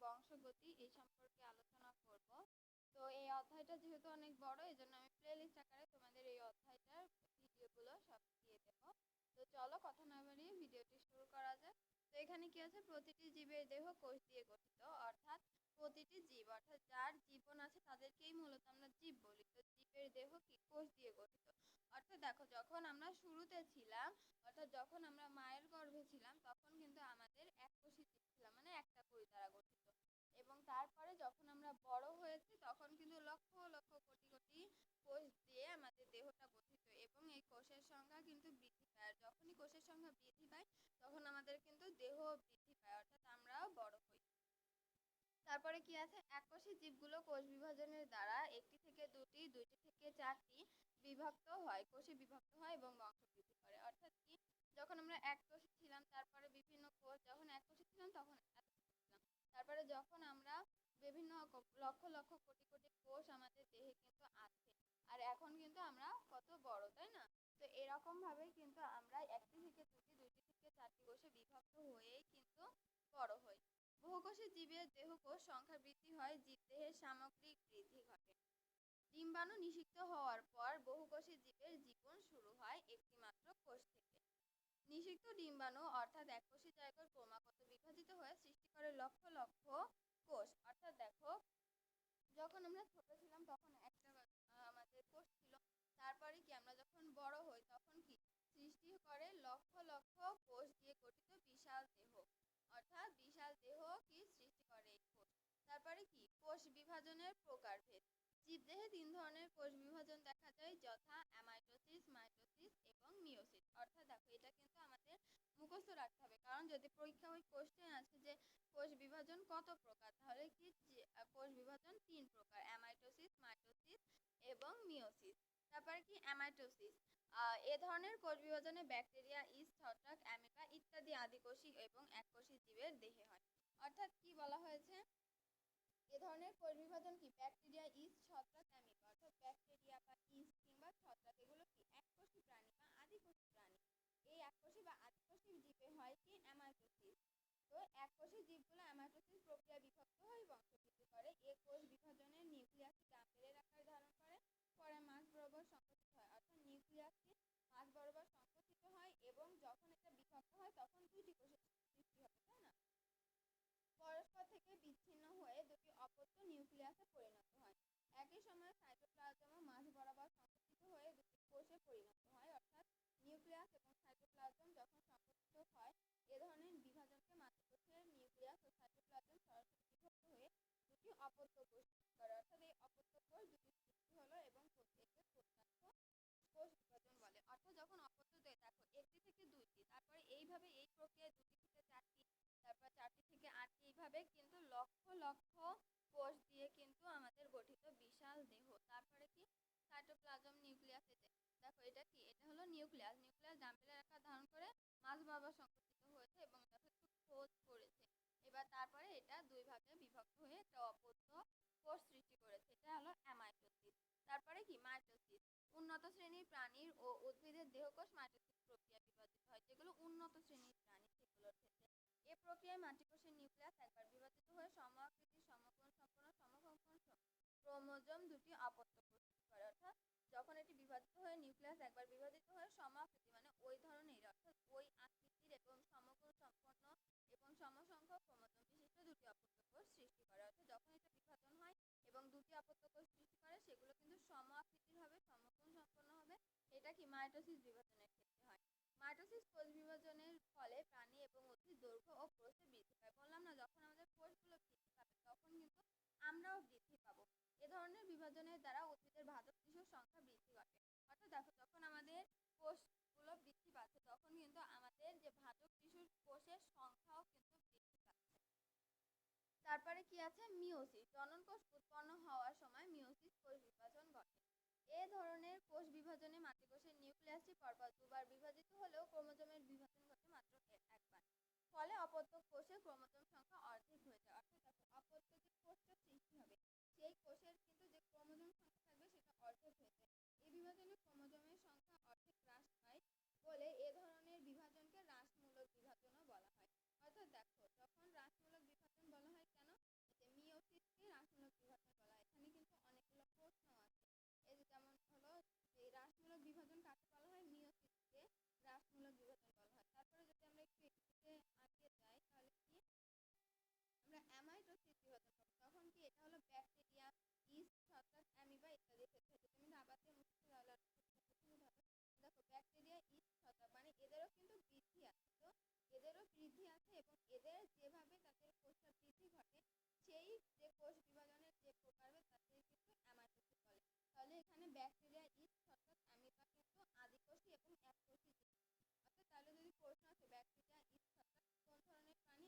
বংশগতি এই সম্পর্কে আলোচনা করব। তো এই অধ্যায়টা যেহেতু অনেক বড়, এজন্য আমি প্লেলিস্ট আকারে তোমাদের এই অধ্যায়টার ভিডিওগুলো সব দিয়ে দেব। তো চলো কথা না বাড়িয়ে ভিডিওটি শুরু করা যাক। তো এখানে কি আছে, প্রতিটি জীবের দেহ কোষ দিয়ে গঠিত, অর্থাৎ প্রতিটি জীব অর্থাৎ যার জীবন আছে তাদেরকেই মূলত আমরা জীব বলি। তো জীবের দেহ কি কোষ দিয়ে গঠিত, অর্থাৎ দেখো যখন আমরা শুরুতে ছিলাম, অর্থাৎ যখন আমরা মায়ের গর্ভে ছিলাম, তখন কিন্তু আমাদের এককোষী জীব ছিলাম, মানে একটা কোষ দ্বারা গঠিত। এবং তারপরে যখন আমরা বড় হয়েছি তখন কিন্তু লক্ষ লক্ষ কোটি কোটি কোষ দিয়ে আমাদের দেহটা গঠিত, এবং এই কোষের সংখ্যা কিন্তু বৃদ্ধি পায়। আর যখনই কোষের সংখ্যা বৃদ্ধি পায় তখন আমাদের কিন্তু দেহ বৃদ্ধি পায়, অর্থাৎ আমরাও বড় হই। তারপরে কি আছে, এককোষী জীবগুলো কোষ বিভাজনের দ্বারা একটি থেকে দুটি, দুইটি থেকে চারটি বিভক্ত হয়, কোষে বিভক্ত হয় এবং বংশবৃদ্ধি করে। অর্থাৎ কি, যখন আমরা এককোষী ছিলাম তারপরে বিভিন্ন কোষ, যখন এককোষী ছিলাম তখন এতটুকু ছিলাম, তারপরে যখন আমরা বিভিন্ন লক্ষ লক্ষ কোটি কোটি কোষ আমাদের দেহে কিন্তু আছে, আর এখন কিন্তু আমরা কত বড়, তাই না? তো এরকম ভাবে কিন্তু আমরা একটি থেকে দুটি, দুইটি থেকে চারটি কোষে বিভক্ত হয়েই কিন্তু বড় হই। বহুকোষী জীবের দেহকোষ সংখ্যা বৃদ্ধি হয়, জীবদেহের সামগ্রিক বৃদ্ধি ঘটে। ডিম্বাণু নিষিক্ত হওয়ার পর বহুকোষী জীবের জীবন শুরু হয় একটিমাত্র কোষ থেকে। নিষিক্ত ডিম্বাণু অর্থাৎ এককোষী জায়গায় ক্রমাগত বিভাজিত হয়ে সৃষ্টি করে লক্ষ লক্ষ কোষ। অর্থাৎ দেখো, যখন আমরা ছোট ছিলাম তখন একটা আমাদের কোষ ছিল, তারপরে কি আমরা যখন বড় হই তখন কি সৃষ্টি করে লক্ষ লক্ষ কোষ দিয়ে গঠিত বিশাল দেহ, অর্থাৎ বিশাল দেহ কি সৃষ্টি করে এই কোষ। তারপরে কি কোষ বিভাজনের প্রকারভেদ। জীবদেহে তিন ধরনের কোষ বিভাজন দেখা যায়, যথা অ্যামাইটোসিস, মাইটোসিস এবং মিওসিস। অর্থাৎ দেখো, এটা কিন্তু আমাদের মুখস্থ রাখতে হবে, কারণ যদি পরীক্ষা ওই কোশ্চেন আছে যে কোষ বিভাজন কত প্রকার, তাহলে কি কোষ বিভাজন তিন প্রকার, অ্যামাইটোসিস, মাইটোসিস এবং মিওসিস। তারপরে কি অ্যামাইটোসিস, এ ধরনের কোষ বিভাজনে ব্যাকটেরিয়া, ইস্ট, ছত্রাক, অ্যামিবা ইত্যাদি আদিকোষী এবং এককোষী জীবের দেহে হয়। অর্থাৎ কি বলা হয়েছে, এ ধরনের কোষ বিভাজন কি ব্যাকটেরিয়া, ইস্ট, ছত্রাক, অ্যামিবা, অর্থাৎ ব্যাকটেরিয়া বা ইস্ট কিংবা ছত্রাক এগুলো কি এককোষী প্রাণী বা আদিকোষী প্রাণী। এই এককোষী বা আদিকোষী জীবে হয় কি অ্যামাইটোসিস। তো এককোষী জীবগুলো অ্যামাইটোসিস প্রক্রিয়া বিভক্ত হয়ে বংশবৃদ্ধি করে। এ কোষ বিভাজনের নিউক্লিয়াসটি ডাম্বেলের আকার ধারণ করে, পরে মাঝ বরাবর সংকুচিত হয়, অর্থাৎ নিউক্লিয়াসটি মাঝ বরাবর সংকুচিত হয়, এবং যখন এটা বিভক্ত হয় তখন দুইটি কোষের সৃষ্টি হবে, তাই না? পরস্পর থেকে বিচ্ছিন্ন হয়ে দুটি অপত্য নিউক্লিয়াসে পরিণত হয়। একই সময়ে সাইটোপ্লাজমও মাঝ বরাবর সংকুচিত হয়ে দুটি কোষে পরিণত হয়, অর্থাৎ নিউক্লিয়াস এবং সাইটোপ্লাজম যখন সংকুচিত হয়, এ ধরনের বিভাজনকে মাতৃকোষের নিউক্লিয়াস ও সাইটোপ্লাজম সরাসরি বিভক্ত হয়ে দুটি অপত্য কোষ সৃষ্টি করে। অর্থাৎ এই অপত্য কোষ দুটি সৃষ্টি হলো এবং একে প্রত্যাস্থ কোষ বিভাজন বলে। অর্থাৎ যখন অপত্য দেয়, দেখো একটি থেকে দুইটি, তারপরে এইভাবে এই প্রক্রিয়ায় দুটি থেকে চারটি, তারপর চারটি থেকে আটটি, এইভাবে কিন্তু লক্ষ লক্ষ কোষ দিয়ে কিন্তু আমাদের গঠিত বিশাল দেহ। তারপরে কি সাইটোপ্লাজম, নিউক্লিয়াস, দেখো এটা কি, এটা হলো নিউক্লিয়াস। নিউক্লিয়াস ডাম্বেলের আকার ধারণ করে মাঝ বরাবর সংকুচিত হয়েছে এবং যথেষ্ট খোঁজ করেছে। এবার তারপরে এটা দুই ভাগে বিভক্ত হয়ে একটা অপত্য কোষ সৃষ্টি করেছে, এটা হলো অ্যামাইটোসিস। তারপরে কি মাইটোসিস, উন্নত শ্রেণীর প্রাণীর ও উদ্ভিদের দেহকোষ মাইটোসিস প্রক্রিয়া বিভাজিত হয়, যেগুলো উন্নত শ্রেণীর প্রাণী সেগুলোর ক্ষেত্রে। এ প্রক্রিয়ায় মাতৃকোষের নিউক্লিয়াস একবার বিভাজিত হয়ে সমআকৃতির সমকোণ সম্পন্ন সমকম্পন ক্রোমোজোম দুটি অপত্য প্রস্তুত করে। অর্থাৎ যখন এটি বিভাজিত হয়ে নিউক্লিয়াস একবার বিভাজিত হয়ে সমাকৃতি মানে ওই ধরনের, অর্থাৎ ওই আকৃতির এবং সমকোণ সম্পন্ন এবং সমসংখ্যক ক্রোমোজোম বিশিষ্ট দুটি অপত্য কোষ সৃষ্টি করে। অর্থাৎ যখন এটা বিভাজন হয় এবং দুটি অপত্য কোষ সৃষ্টি করে, সেগুলো কিন্তু সম আকৃতির হবে, সমকোণ সম্পন্ন হবে। এটা কি মাইটোসিস বিভাজনের ক্ষেত্রে হয়। মাইটোসিস কোষ বিভাজনের ফলে প্রাণী এবং উদ্ভিদ দৈর্ঘ্য ও প্রস্থে বৃদ্ধি পায়। বললাম না, যখন আমাদের কোষগুলো বৃদ্ধি পাবে তখন কিন্তু আমরাও বৃদ্ধি পাবো। এ ধরনের বিভাজনের দ্বারা উদ্ভিদের ভাজক টিস্যুর সংখ্যা বৃদ্ধি ঘটে। অর্থাৎ দেখো, যখন আমাদের কোষগুলো বৃদ্ধি পাচ্ছে তখন কিন্তু আমাদের যে ভাজক টিস্যুর কোষের সংখ্যাও কিন্তু বৃদ্ধি পাচ্ছে। তারপরে কি আছে, মিওসিস, জনন কোষ উৎপন্ন হওয়ার সময় মিওসিস কোষ বিভাজন ঘটে। এ ধরনের কোষ বিভাজনে মাতৃকোষের নিউক্লিয়াসটি পরপর দুবার বিভাজিত হলেও ক্রোমোজোমের বিভাজন ঘটে মাত্র একবার। ফলে অপত্য কোষে ক্রোমোজোম সংখ্যা অর্ধেক হয়ে যায়। অর্থাৎ দেখো, অপত্য যে কোষটা সৃষ্টি হবে সেই কোষের কিন্তু যে ক্রোমোজোম সংখ্যা থাকবে সেটা অর্ধেক হয়ে যায়। এই বিভাজনে ক্রোমোজোমের সংখ্যা অর্ধেক হ্রাস পায় বলে এ ধরনের বিভাজনকে হ্রাসমূলক বিভাজনও বলা হয়। অর্থাৎ দেখো, যখন হ্রাসমূলক বিভাজন বলা হয়, কেন? তারপরে যদি আমরা একটু এদিকে আগিয়ে যাই তাহলে কি আমরা অ্যামাইটোসিস বিভাজন পাবো। তখন কি এটা হলো ব্যাকটেরিয়া, ইস্ট, ছত্রাক, অ্যামিবা ইত্যাদি ক্ষেত্রে। যদি আমি আবার দিয়ে মুছে দিই তাহলে আর সুবিধা হবে। দেখো ব্যাকটেরিয়া, ইস্ট, ছত্রাক মানে এদেরও কিন্তু বৃদ্ধি আছে। তো এদেরও বৃদ্ধি আছে এবং এদের যেভাবে তাদের কোষটা বৃদ্ধি ঘটে সেই যে কোষ বিভাজনের যে প্রকারভেদ তাকে কিন্তু অ্যামাইটোসিস বলে। তাহলে এখানে ব্যাকটেরিয়া, ইস্ট, ছত্রাক, অ্যামিবা কিন্তু আদিকোষী এবং এককোষী জীব। অর্থাৎ তাহলে যদি প্রশ্ন আসে ব্যাকটেরিয়া, ইস্ট, ছত্রাক কোন ধরনের প্রাণী,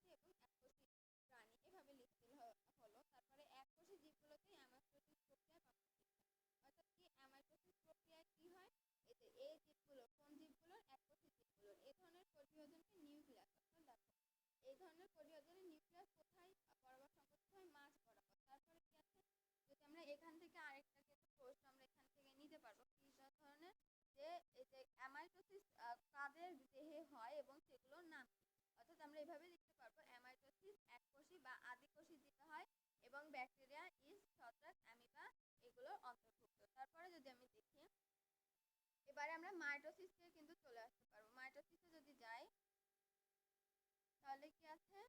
আদিকোষী এবং এককোষী প্রাণী, এভাবে লিখতে হলো। তারপরে এককোষী জীবগুলোতেই অ্যামাইটোসিস প্রক্রিয়ায় পার্থক্য। অর্থাৎ কি অ্যামাইটোসিস প্রক্রিয়ায় কি হয়, এই জীবগুলো কোন জীবগুলোর, এককোষী জীবগুলোর। এই ধরনের কোষ বিভাজনকে নিউক্লিয়াস। অর্থাৎ দেখো এই ধরনের কোষ বিভাজনের নিউক্লিয়াস কোথায় বরাবর সংগঠিত হয়, মাঝ বরাবর। তারপরে কি আছে, যদি আমরা এখান থেকে আরেকটা কিন্তু প্রশ্ন আমরা এখান থেকে নিতে পারবো কি ধরনের, যে এই যে অ্যামাইটোসিস কাদের দেহে হয় এবং সেগুলোর নাম কি। অর্থাৎ আমরা এভাবে লিখতে পারবো অ্যামাইটোসিস এককোষী বা আদিকোষী জীবে হয় এবং ব্যাকটেরিয়া, ইস্ট, ছত্রাক, অ্যামিবা এগুলোর অন্তর্ভুক্ত। তারপরে যদি আমি দেখি এবারে আমরা মাইটোসিসে কিন্তু চলে আসতে পারবো। মাইটোসিসে যদি যাই তাহলে কি আছে,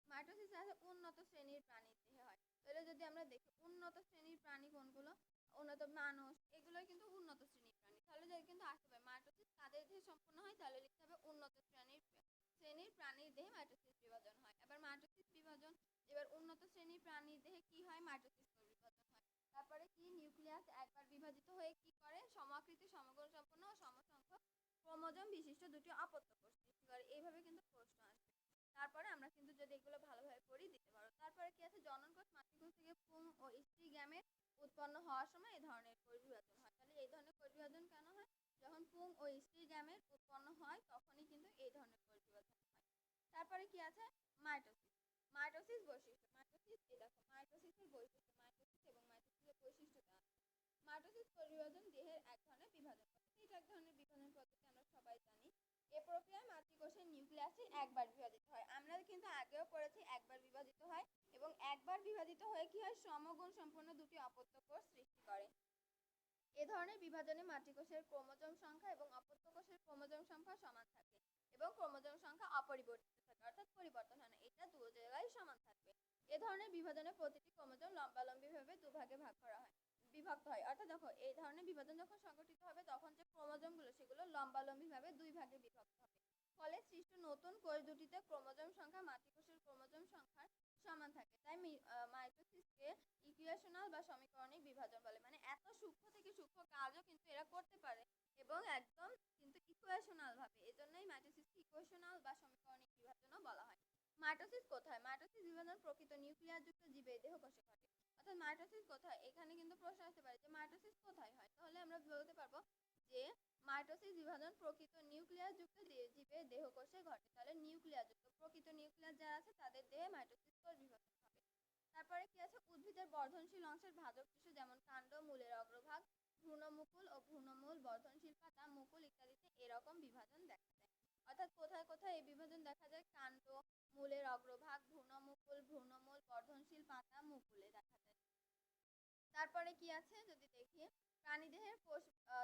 মাইটোসিস আছে উন্নত শ্রেণীর প্রাণীর দেহে হয়। তাহলে যদি আমরা দেখি উন্নত শ্রেণীর প্রাণী কোনগুলো, উন্নত মানুষ, এগুলোই কিন্তু উন্নত শ্রেণীর প্রাণী। তাহলে যদি কিন্তু আসতে পারে মাইটোসিস কাদের দেহে সম্পন্ন হয়, তাহলে লিখতে হবে উন্নত শ্রেণীর প্রাণীর দেহে মাইটোসিস বিভাজন হয়। এবার মাইটোসিস বিভাজন, এবার উন্নত শ্রেণীর প্রাণীর দেহে কি হয়, মাইটোসিস বিভাজন হয়। তারপরে কি নিউক্লিয়াস একবার বিভাজিত হয়ে কি করে, সমাকৃতি, সমগুণ সম্পন্ন ও সমসংখ্যক ক্রোমোজোম বিশিষ্ট দুটি অপত্য কোষ সৃষ্টি করে। এইভাবে কিন্তু প্রশ্ন আসবে। তারপরে আমরা কিন্তু যদি এগুলো ভালোভাবে পড়ি দিতে পারো। তারপরে কি আছে, জননকোষ, মাতৃকোষ থেকে পুং ও স্ত্রী গ্যামেট উৎপন্ন হওয়ার সময় এই ধরনের কোষ বিভাজন হয়। তাহলে এই ধরনের কোষ বিভাজন কেন হয়, যখন পুং ও স্ত্রী গ্যামেট উৎপন্ন হয় তখনই কিন্তু এই ধরনের কোষ বিভাজন হয়। তারপরে কি আছে, মাইটোসিস। মাইটোসিস বৈশিষ্ট্য, মাইটোসিস এই দেখো মাইটোসিসের বৈশিষ্ট্য, মাইটোসিস এবং মাইটোসিসের বৈশিষ্ট্য দেওয়া আছে। মাইটোসিস কোষ বিভাজন দেহের এক ধরনের বিভাজন পদ্ধতি। এটা এক ধরনের বিভাজন পদ্ধতি, আমরা সবাই জানি। এ প্রক্রিয়ায় মাতৃকোষের নিউক্লিয়াসটি একবার বিভাজিত হয়। আমরা কিন্তু আগেও পড়েছি একবার বিভাজিত হয় এবং একবার বিভাজিত হয়ে কি হয়, সমগুণ সম্পন্ন দুটি অপত্য কোষ সৃষ্টি করে। এ ধরনের বিভাজনে মাতৃকোষের ক্রোমোজোম সংখ্যা এবং অপত্য কোষের ক্রোমোজোম সংখ্যা সমান থাকে এবং ক্রোমোজোম সংখ্যা অপরিবর্তিত থাকে, অর্থাৎ পরিবর্তন হয় না, এটা দু জায়গায় সমান থাকবে। এ ধরনের বিভাজনে প্রতিটি ক্রোমোজোম লম্বালম্বিভাবে দুভাগে ভাগ করা হয়, বিভক্ত হয়। অর্থাৎ দেখো এই ধরনের বিভাজন যখন সংঘটিত হবে তখন যে ক্রোমোজোমগুলো সেগুলো লম্বালম্বিভাবে দুই ভাগে বিভক্ত হবে। ফলে সৃষ্ট নতুন কোষ দুটিতে ক্রোমোজোম সংখ্যা মাতৃকোষের ক্রোমোজোম সংখ্যার সমান থাকে। তাই মাইটোসিসকে ইকুয়েশনাল বা সমীকরণিক বিভাজন বলে। মানে এত সূক্ষ্ম থেকে সূক্ষ্ম কাজও কিন্তু এরা করতে পারে এবং একদম কিন্তু ইকুয়েশনাল ভাবে। এজন্যই মাইটোসিসকে ইকুয়েশনাল বা সমীকরণিক বিভাজনও বলা হয়। মাইটোসিস কোথায়, মাইটোসিস বিভাজন প্রকৃত নিউক্লিয়াস যুক্ত জীবে দেহকোষে ঘটে। অর্থাৎ মাইটোসিস কোথায়, এখানে কিন্তু প্রশ্ন আসতে পারে যে মাইটোসিস কোথায় হয়। তাহলে আমরা বলতে পারবো যে মাইটোসিস বিভাজন প্রকৃত নিউক্লিয়াস যুক্ত জীবে দেহকোষে ঘটে। তাহলে নিউক্লিয়াস যুক্ত প্রকৃত নিউক্লিয়াস যারা আছে তাদের দেহে মাইটোসিস কোষ বিভাজন হবে। তারপরে কি আছে, উদ্ভিদের বর্ধনশীল অংশের ভাজক টিস্যু যেমন কাণ্ড, মূলের অগ্রভাগ, ভ্রূণমুকুল ও ভ্রূণমূল, বর্ধনশীল পাতা, মুকুল ইত্যাদিতে এরকম বিভাজন দেখা যায়। অর্থাৎ কোথায় কোথায় এই বিভাজন দেখা যায়, কাণ্ড, মূলের অগ্রভাগ, ভ্রূণমুকুল, ভ্রূণমূল, বর্ধনশীল পাতা, মুকুলে দেখা যায়। তারপরে কি আছে যদি দেখি, প্রাণীদেহের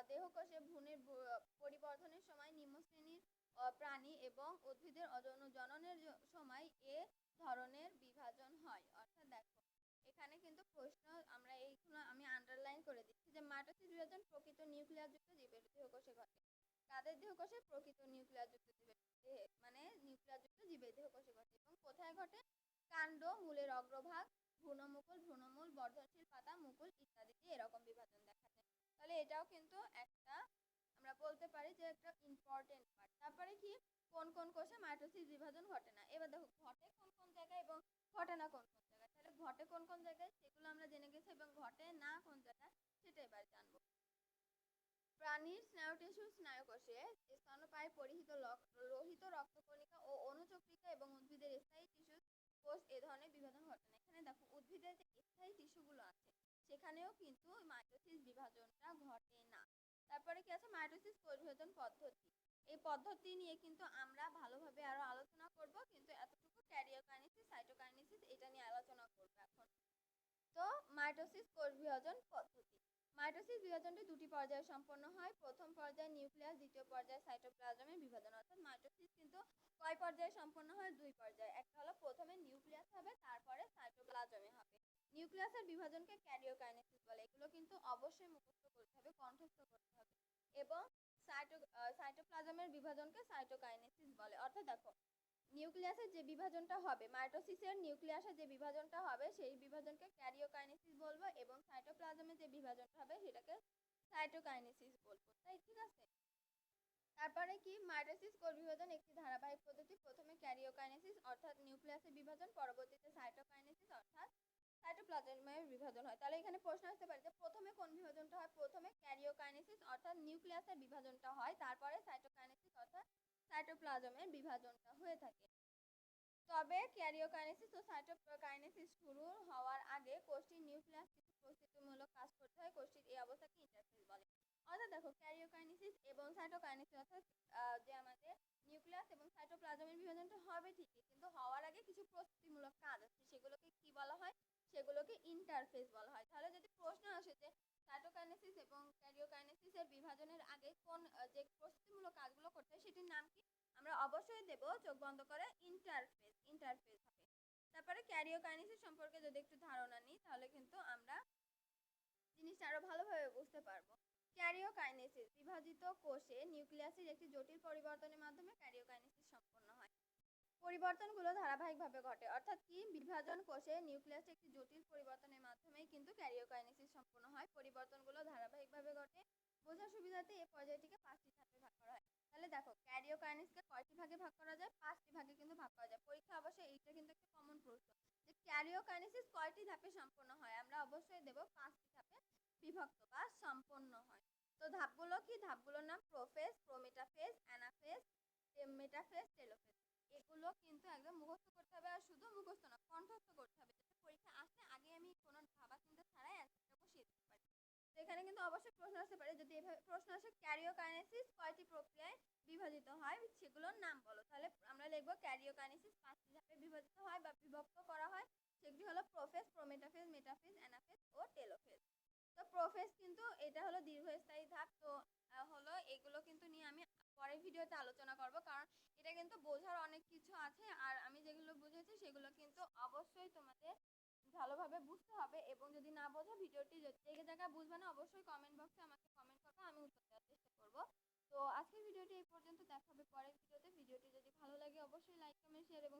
দেহকোষে ভ্রূণের পরিবর্ধনের সময় নিম্নশ্রেণীর প্রাণী এবং উদ্ভিদের জননের সময় এ ধরনের বিভাজন হয়। অর্থাৎ দেখো এখানে কিন্তু প্রশ্ন, আমরা এইগুলো আমি আন্ডারলাইন করে দিচ্ছি যে মাইটোসিস বিভাজন প্রকৃত নিউক্লিয়াস যুক্ত জীবের দেহকোষে ঘটে। কাদের দেহকোষে, প্রকৃত নিউক্লিয়াস যুক্ত জীবের দেহে, মানে নিউক্লিয়াস যুক্ত জীবের দেহকোষে ঘটে। এবং কোথায় ঘটে, কাণ্ড, মূলের অগ্রভাগ, ভ্রূণমুকুল, ভ্রূণমূল, বর্ধনশীল পাতা, মুকুল ইত্যাদিতে এরকম বিভাজন দেখা যায়। তাহলে এটাও কিন্তু একটা আমরা বলতে পারি যে একটা ইম্পর্টেন্ট পার্ট। তারপরে কি, কোন কোন কোষে মাইটোসিস বিভাজন ঘটে না। এবার দেখো ঘটে কোন কোন জায়গায় এবং ঘটে না কোন কোন জায়গায়। তাহলে ঘটে কোন কোন জায়গায় সেগুলো আমরা জেনে গেছি এবং ঘটে না কোন জায়গায় সেটা এবার জানবো। প্রাণীর স্নায়ু টিস্যু, স্নায়ুকোষে স্তন্যপায়ী পরিহিত লোহিত রক্তকণিকা ও অনুচক্রিকা এবং উদ্ভিদের স্থায়ী টিস্যু কোষ এ ধরনের বিভাজন ঘটে না। এখানে দেখো উদ্ভিদের যে স্থায়ী টিস্যুগুলো আছে সেখানেও কিন্তু মাইটোসিস বিভাজনটা ঘটে না। তারপরে কি আছে, মাইটোসিস কোষ বিভাজন পদ্ধতি। এই পদ্ধতি নিয়ে কিন্তু আমরা ভালোভাবে আরো আলোচনা করব, কিন্তু এতটুকু ক্যারিওকাইনেসিস, সাইটোকাইনেসিস এটা নিয়ে আলোচনা করব এখন। তো মাইটোসিস কোষ বিভাজন পদ্ধতি, মাইটোসিস বিভাজনটি দুটি পর্যায়ে সম্পন্ন হয়। প্রথম পর্যায়ে নিউক্লিয়াস, দ্বিতীয় পর্যায়ে সাইটোপ্লাজমের বিভাজন। অর্থাৎ মাইটোসিস কিন্তু কয় পর্যায়ে সম্পন্ন হয়? দুই পর্যায়ে। একটা হলো প্রথমে নিউক্লিয়াস হবে, তারপরে সাইটোপ্লাজমে হবে। নিউক্লিয়াসের বিভাজনকে ক্যারিওকাইনেসিস বলে। এগুলো কিন্তু অবশ্যই মুখস্থ করতে হবে, কণ্ঠস্থ করতে হবে। এবং সাইটোপ্লাজমের বিভাজনকে সাইটোকাইনেসিস বলে। অর্থাৎ দেখো, নিউক্লিয়াসের যে বিভাজনটা হবে, মাইটোসিসের নিউক্লিয়াসের যে বিভাজনটা হবে সেই বিভাজনকে ক্যারিওকাইনেসিস বলবো, এবং সাইটোপ্লাজমের যে বিভাজনটা হবে সেটাকে সাইটোকাইনেসিস বলবো। তাই ঠিক আছে। তারপরে কি, মাইটোসিস কোষ বিভাজন একটি ধারাবাহিক পদ্ধতি। প্রথমে ক্যারিওকাইনেসিস অর্থাৎ নিউক্লিয়াসের বিভাজন, পরবর্তীতে সাইটোকাইনেসিস অর্থাৎ সাইটোপ্লাজমের বিভাজন হয়। তাহলে এখানে প্রশ্ন আসতে পারে যে প্রথমে কোন বিভাজনটা হয়? প্রথমে ক্যারিওকাইনেসিস অর্থাৎ নিউক্লিয়াসের বিভাজনটা হয়, তারপরে সাইটোকাইনেসিস অর্থাৎ সাইটোপ্লাজমের বিভাজনটা হয়ে থাকে। তবে ক্যারিওকাইনেসিস ও সাইটোকাইনেসিস শুরু হওয়ার আগে কোষটির নিউক্লিয়াস কিছু প্রস্তুতিমূলক কাজ করতে হয়। কোষটির এই অবস্থাকে ইন্টারফেজ বলে। অর্থাৎ দেখো, ক্যারিওকাইনেসিস এবং সাইটোকাইনেসিস অর্থাৎ যে আমাদের নিউক্লিয়াস এবং সাইটোপ্লাজমের বিভাজনটা হবে ঠিকই, কিন্তু হওয়ার আগে কিছু প্রস্তুতিমূলক কাজ আছে, সেগুলোকে কি বলা হয়? সেগুলোকে ইন্টারফেজ বলা হয়। তাহলে যদি প্রশ্ন আসে যে সাইটোকাইনেসিস এবং ক্যারিওকাইনেসিসের বিভাজনের আগে কোন যে প্রস্তুতিমূলক কাজগুলো করতে হয় সেটির নাম কি? আমরা অবশ্যই দেব চোখ বন্ধ করে ইন্টারফেজ। ইন্টারফেজ হবে। তারপরে ক্যারিওকাইনেসিস সম্পর্কে যদি একটু ধারণা নিই, তাহলে কিন্তু আমরা জিনিসটা আরো ভালোভাবে বুঝতে পারবো। ক্যারিওকাইনেসিস, বিভাজিত কোষে নিউক্লিয়াসের একটি জটিল পরিবর্তনের মাধ্যমে ক্যারিওকাইনেসিস সম্পন্ন হয়। পরিবর্তনগুলো ধারাবাহিকভাবে ঘটে। অর্থাৎ কি, বিভাজন কোষে নিউক্লিয়াসে একটি জটিল পরিবর্তনের মাধ্যমেই কিন্তু ক্যারিওকাইনেসিস সম্পন্ন হয়। পরিবর্তনগুলো ধারাবাহিকভাবে ঘটে। বোঝার সুবিধার্থে এই পর্যায়টিকে 5টি ধাপে ভাগ করা হয়। তাহলে দেখো, ক্যারিওকাইনেসিসকে কয়টি ভাগে ভাগ করা যায়? 5টি ভাগে কিন্তু ভাগ করা যায়। পরীক্ষা অবশ্যই এইটা কিন্তু একটা কমন প্রশ্ন যে ক্যারিওকাইনেসিস কয়টি ধাপে সম্পন্ন হয়? আমরা অবশ্যই দেব 5টি ধাপে বিভক্ত বা সম্পন্ন হয়। তো ধাপগুলো কি? ধাপগুলোর নাম prophase, prometaphase, anaphase, metaphase, telophase. এগুলো কিন্তু একদম মুখস্থ করতে হবে, আর শুধু মুখস্থ না, কণ্ঠস্থ করতে হবে, যাতে পরীক্ষা আসলে আগে আমি কোনো ভাবা চিন্তা ছাড়াই অ্যান্সারটা বসিয়ে দিতে পারি। তো এখানে কিন্তু অবশ্যই প্রশ্ন আসতে পারে, যদি এভাবে প্রশ্ন আসে ক্যারিওকাইনেসিস কয়টি প্রক্রিয়ায় বিভাজিত হয় সেগুলোর নাম বলো, তাহলে আমরা লিখবো ক্যারিওকাইনেসিস 5টি ধাপে বিভাজিত হয় বা বিভক্ত করা হয়। সেগুলি হলো প্রোফেজ, প্রোমেটাফেজ, মেটাফেজ, অ্যানাফেজ ও টেলোফেজ। তো প্রোফেজ কিন্তু এটা হলো দীর্ঘস্থায়ী ধাপ। তো হলো এগুলো কিন্তু নিয়ে আমি পরের ভিডিওতে আলোচনা করব, কারণ এটা কিন্তু বোঝার অনেক কিছু আছে, আর আমি যেগুলো বুঝেছি সেগুলো কিন্তু অবশ্যই তোমাদের ভালোভাবে বুঝতে হবে। এবং যদি না বোঝো, ভিডিওটি যে জায়গায় বুঝবে না, অবশ্যই কমেন্ট বক্সে আমাকে কমেন্ট করবে, আমি উত্তর দেওয়ার চেষ্টা করব। তো আজকের ভিডিওটি এই পর্যন্ত, দেখা হবে পরের ভিডিওতে। ভিডিওটি যদি ভালো লাগে অবশ্যই লাইক, কমেন্ট, শেয়ার এবং